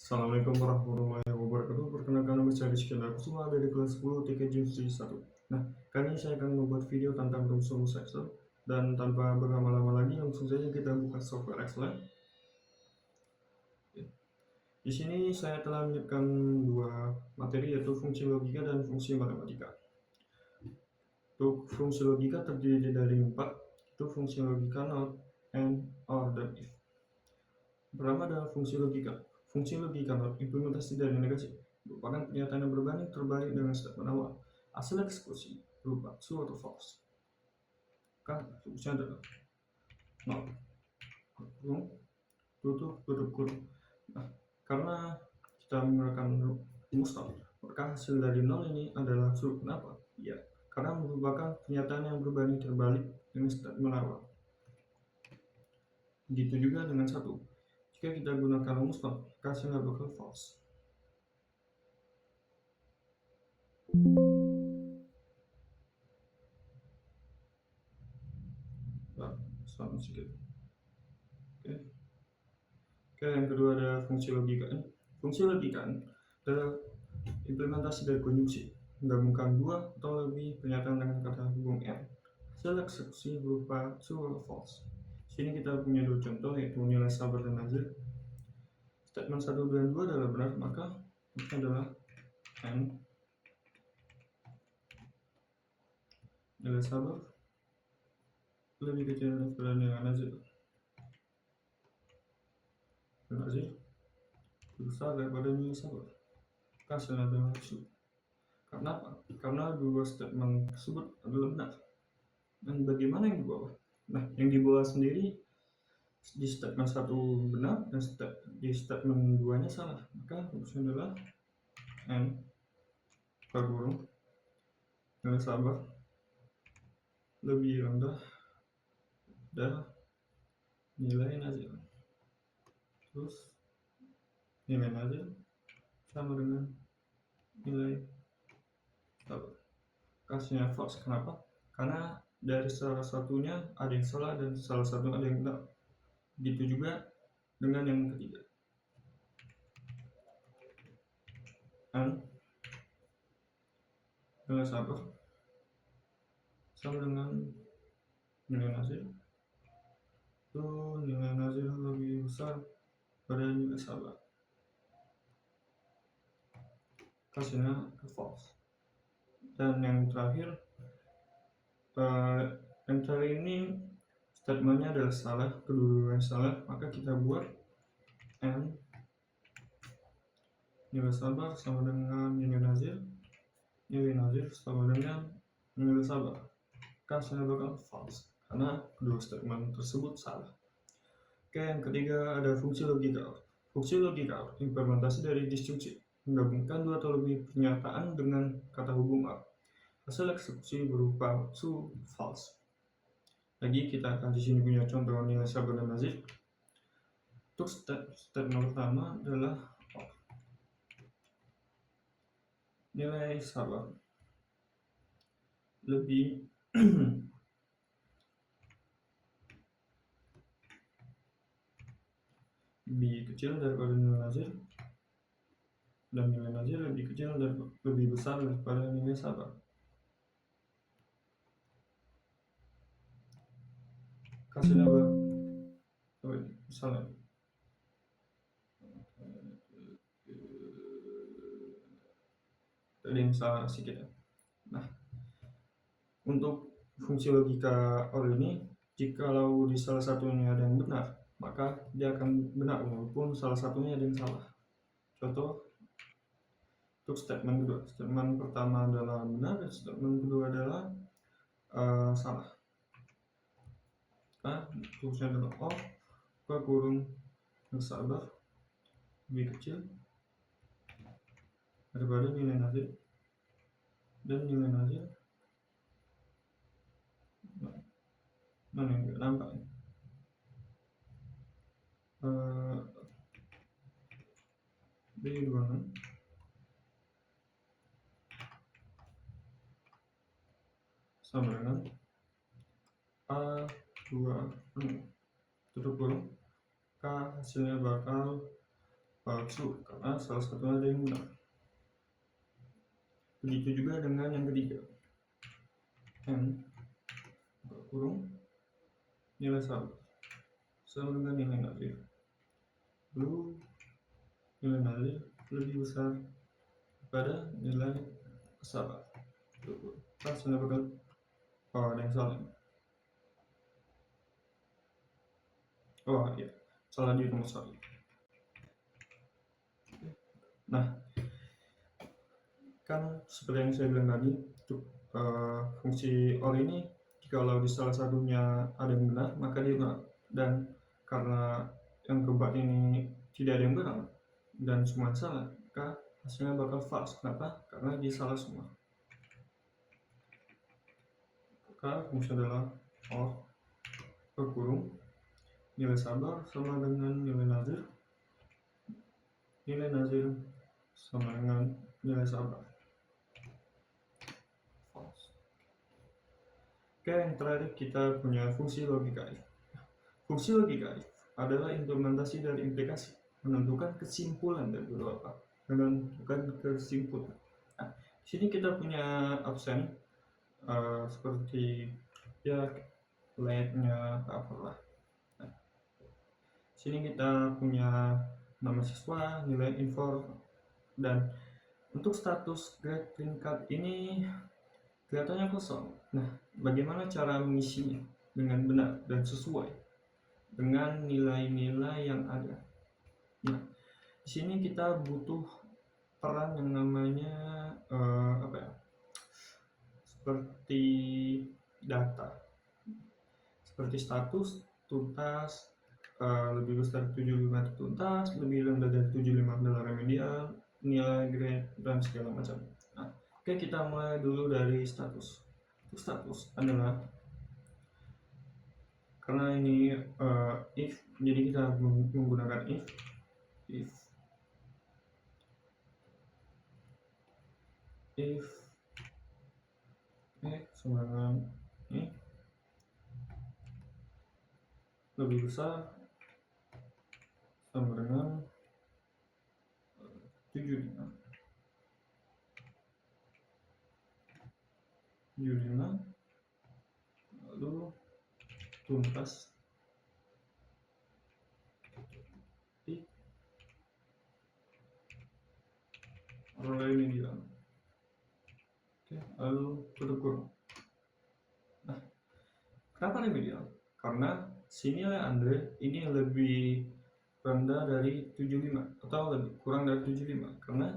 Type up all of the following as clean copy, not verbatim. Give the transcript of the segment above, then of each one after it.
Assalamualaikum warahmatullahi wabarakatuh. Perkenalkan nama saya Rizky. Aku semua dari kelas 10 TKJ 1. Nah, kali ini saya akan membuat video tentang rumus Excel. Dan tanpa berlama-lama lagi, langsung saja kita buka software Excel. Di sini saya telah menyiapkan dua materi, yaitu fungsi logika dan fungsi matematika. Untuk fungsi logika terdiri dari 4, itu fungsi logika not, and, or, dan if. Pertama adalah fungsi logika. Fungsi logika not implementasi dari negasi merupakan pernyataan yang berbanding terbalik dengan statement awal. Hasil eksekusi berupa true atau false. Kan rumusnya adalah not kurung tutup kurung. Nah, karena kita menggunakan rumus not, maka hasil dari nol ini adalah true. Kenapa? Ya, karena merupakan pernyataan yang berbanding terbalik dengan statement awal. Begitu juga dengan satu. Jika kita gunakan rumus not, maka hasilnya bakal false. Sama sedikit. Oke, yang kedua ada fungsi logika. Fungsi logika adalah implementasi dari konjungsi, menggabungkan dua atau lebih pernyataan dengan kata hubung and. Hasil eksekusi berupa true atau false. Sini kita punya dua contoh, yaitu nilai sabar dan nazir. Statement 1 dan 2 adalah benar, maka ini adalah and. Nilai sabar lebih kecil daripada nilai nazir. Nazir besar daripada nilai sabar. Hasilnya adalah true. Karena apa? Karena dua statement tersebut adalah benar. Dan bagaimana yang di bawah? Nah, yang di bawah sendiri di statement 1 benar dan di statement 2 nya salah. Maka rumusnya adalah n kurung nilai sabar lebih rendah dari nilai nazir. Terus nilai nazir sama dengan nilai sabar. Kasihnya false. Kenapa? Karena dari salah satunya ada yang salah dan salah satu ada yang benar. Begitu juga dengan yang ketiga. N nilai sabar sama dengan nilai nazir. Itu nilai nazir lebih besar pada nilai sabar. Hasilnya false. Dan yang terakhir ini statementnya adalah salah, kedua-duanya salah, maka kita buat n nilai sabar sama dengan nilai nazir sama dengan nilai sabar. Hasilnya bakal false karena kedua statement tersebut salah. Oke, yang ketiga ada fungsi logika. Fungsi logika implementasi dari disjungsi, menggabungkan dua atau lebih pernyataan dengan kata hubung a. Hasil eksekusi berupa true, false. Lagi kita akan di sini punya contoh nilai sabar dan nazir. Untuk statement pertama adalah nilai sabar lebih kecil daripada nilai nazir, dan nilai nazir lebih besar daripada nilai sabar. Hasilnya misalnya ada yang salah sedikit. Nah, untuk fungsi logika OR ini, jikalau di salah satunya ada yang benar, maka dia akan benar walaupun salah satunya ada yang salah. Contoh untuk statement kedua, statement pertama adalah benar dan statement kedua adalah salah. Nah, rumusnya adalah OR kurung sabar lebih kecil daripada nilai nazir, dan nilai nazir mana yang tidak nampak ya? B2 sama dengan A2 tutup kurung K hasilnya bakal palsu karena salah satunya ada yang benar. Begitu juga dengan yang ketiga, n kurung nilai sabar sama dengan nilai nazir. Lalu nilai nazir lebih besar pada nilai sabar. Pas mendapatkan ada yang salah. Oh iya, salah di nomor 1. Nah, kan seperti yang saya bilang tadi, untuk fungsi OR ini jikalau di salah satunya ada yang benar maka dia benar, dan karena yang keempat ini tidak ada yang benar dan semua salah, maka hasilnya bakal false. Kenapa? Karena dia salah semua. Maka fungsi adalah OR berkurung nilai sabar sama dengan nilai nazir, nilai nazir sama dengan nilai sabar. Oke, yang terakhir kita punya fungsi logika if. Fungsi logika if adalah implementasi dari implikasi, menentukan kesimpulan dari beberapa, menentukan kesimpulan. Nah, sini kita punya absen seperti ya late-nya apalah. Nah, sini kita punya nama siswa, nilai infor, dan untuk status grade tingkat ini kelihatannya kosong. Nah, bagaimana cara mengisinya dengan benar dan sesuai dengan nilai-nilai yang ada? Nah, di sini kita butuh peran yang namanya seperti data, seperti status, tuntas, lebih besar 75 tuntas, lebih rendah dari 75 adalah remedial, nilai grade, dan segala macam. Nah, oke, kita mulai dulu dari status. Status adalah, karena ini if, jadi kita menggunakan if sama dengan ini lebih besar sama dengan 75, lalu tuntas remedial. Oke, lalu tutup kurung. Nah, kenapa remedial? Karena si nilai Andre ini lebih rendah dari 75 atau lebih kurang dari 75, karena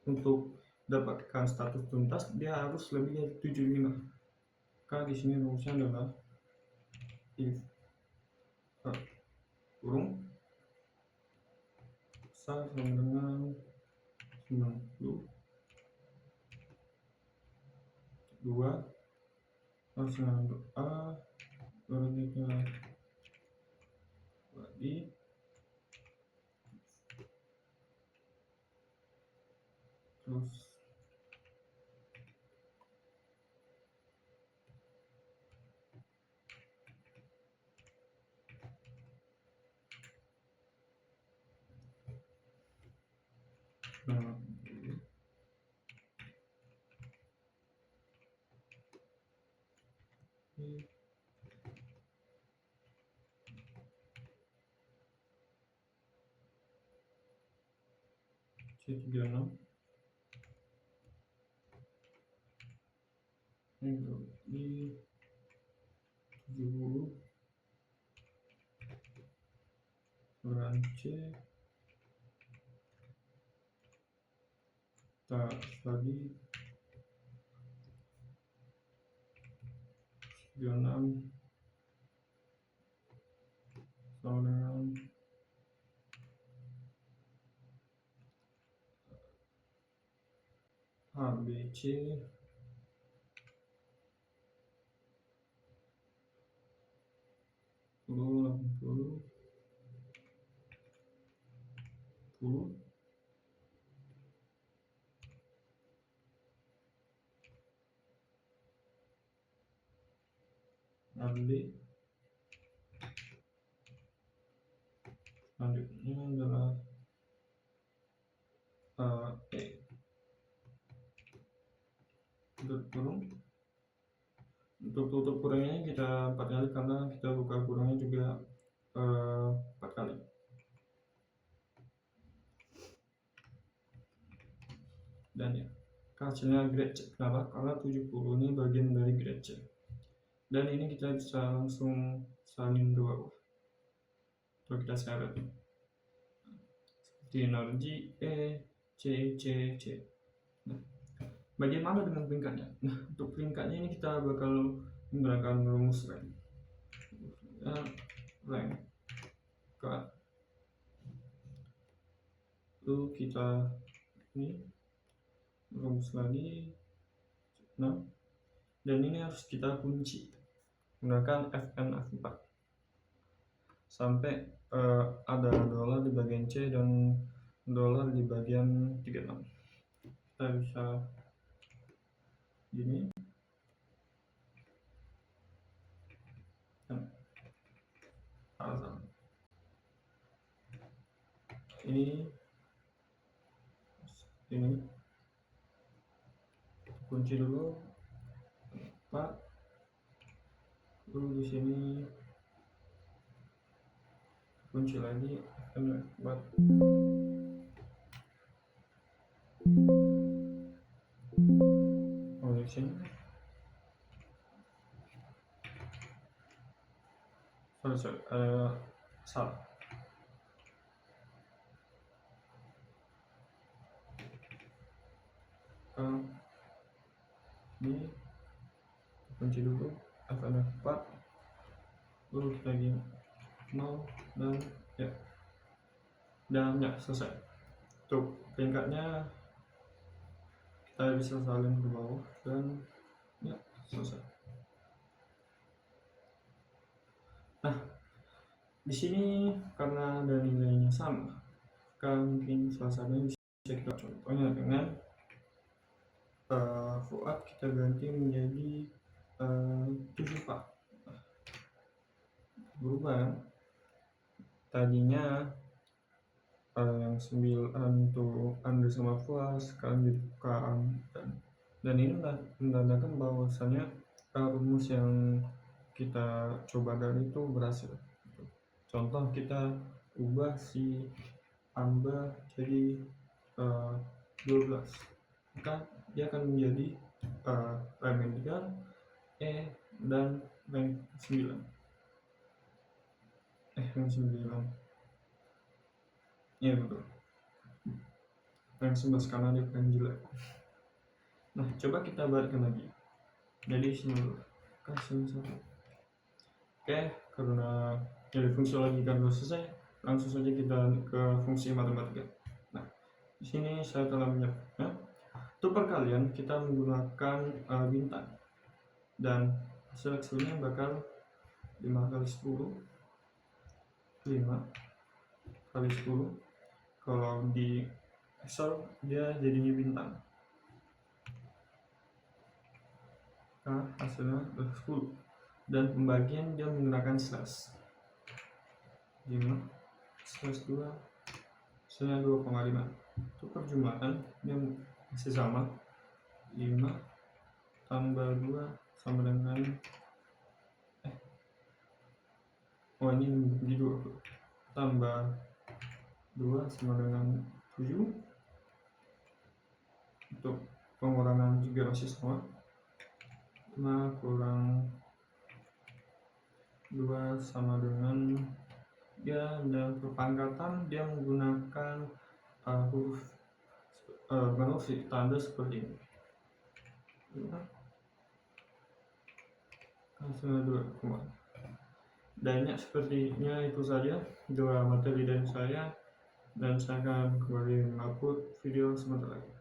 untuk dapatkan status tuntas dia harus lebih dari 75. Maka di sini rumusnya adalah if kurung besar sama dengan 92 harus dengan A berikutnya lagi terus C36 ini 70 ukuran C kita lagi 36 sama dengan ABC 10 AD. Selanjutnya adalah tutup kurung. Untuk tutup kurungnya kita 4 kali karena kita buka kurungnya juga 4 kali. Dan ya, hasilnya grade C. Kenapa? Karena 70 ini bagian dari grade C. Dan ini kita bisa langsung salin ke bawah. Kalau kita seret seperti energi E, C, C, C. Nah, bagaimana dengan peringkatnya? Nah, untuk peringkatnya ini kita bakal menggunakan rumus rank. Rank K. Lalu kita ini rumus lagi 6, dan ini harus kita kunci menggunakan Fn F4 sampai ada dolar di bagian C dan dolar di bagian 36. Kita bisa gini. Ini kunci dulu 4, lalu di sini kunci lagi 4. Oh, di sini salah. Ini kunci dulu Fn 4, lalu kita lagi 0 dan ya, dan ya selesai. Untuk peringkatnya kita bisa salin ke bawah dan ya selesai. Nah, di sini karena ada nilainya sama, mungkin salah satunya bisa kita contohnya dengan Fuad kita ganti menjadi 7 Pak. Berubah tadinya yang 9 tuh Anda sama Fuad, sekarang jadi bukaan, dan ini menandakan bahwasanya rumus yang kita coba dari itu berhasil. Contoh, kita ubah si Amba jadi 12, maka dia akan menjadi rank 3 E dan rank 9. Rank 9. Iya betul. Rank 11 karena dia rank jelek. Nah, coba kita balikkan lagi. Jadi sini dulu. Kasih 1. Oke, karena dari fungsi logika sudah selesai, langsung saja kita ke fungsi matematika. Nah, di sini saya telah menyiapkan. Untuk perkalian kita menggunakan bintang, dan hasil hasilnya bakal 5 kali 10, 5 kali 10. Kalau di Excel dia jadinya bintang. Nah, hasilnya 10, dan pembagian dia menggunakan slash 5 slash 2, hasilnya 2,5. Untuk perjumlahan dia masih sama, 5 tambah 2 sama dengan ini di 2 tambah 2 sama dengan 7. Untuk pengurangan juga masih sama, 5 kurang 2 sama dengan 3, dan perpangkatan dia menggunakan huruf tanda seperti ini. Hasilnya 2, banyak. Sepertinya itu saja 2 materi dari saya, dan saya akan kembali mengupload video sebentar lagi.